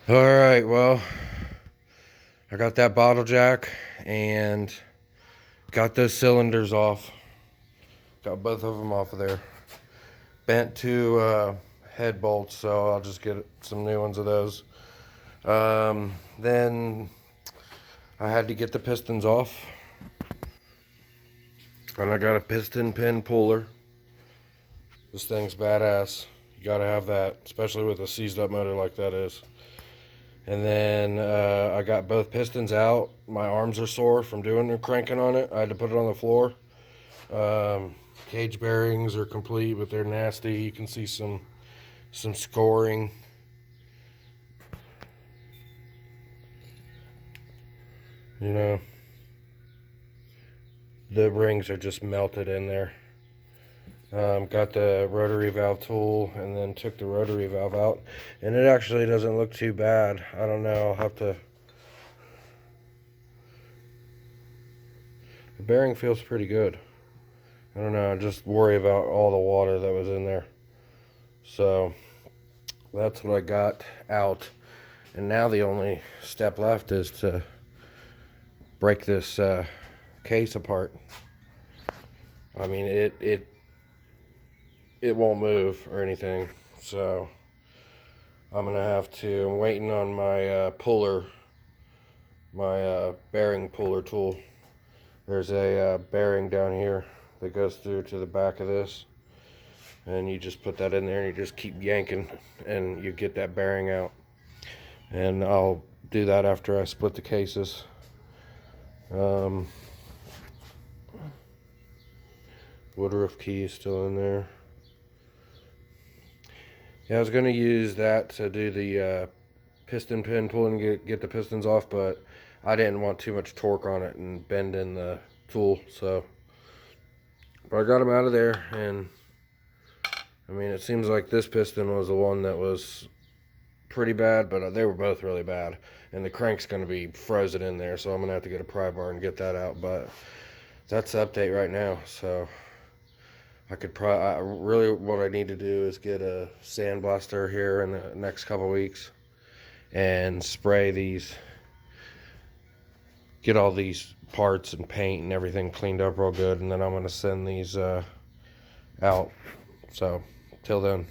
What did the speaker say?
All right, well, I got that bottle jack and got those cylinders off. Got both of them off of there. Bent two head bolts, so I'll just get some new ones of those. Then I had to get the pistons off. And I got a piston pin puller. This thing's badass. You gotta have that, especially with a seized up motor like that is. And then I got both pistons out. My arms are sore from doing the cranking on it. I had to put it on the floor. Cage bearings are complete, but they're nasty. You can see some scoring. You know, the rings are just melted in there. Got the rotary valve tool and then took the rotary valve out, and it actually doesn't look too bad. I don't know, I'll have to. The bearing feels pretty good. I don't know, I just worry about all the water that was in there. So that's what I got out, and now the only step left is to break this case apart. I mean, it won't move or anything, so I'm gonna have to. I'm waiting on my puller, my bearing puller tool. There's a bearing down here that goes through to the back of this, and you just put that in there and you just keep yanking and you get that bearing out. And I'll do that after I split the cases. Woodruff key is still in there. Yeah, I was going to use that to do the piston pin pull and get the pistons off, but I didn't want too much torque on it and bend in the tool, so. But I got them out of there, and I mean, it seems like this piston was the one that was pretty bad, but they were both really bad. And the crank's going to be frozen in there, so I'm going to have to get a pry bar and get that out. But that's the update right now, so. I could really what I need to do is get a sandblaster here in the next couple weeks and spray these, get all these parts and paint and everything cleaned up real good, and then I'm going to send these out. So till then.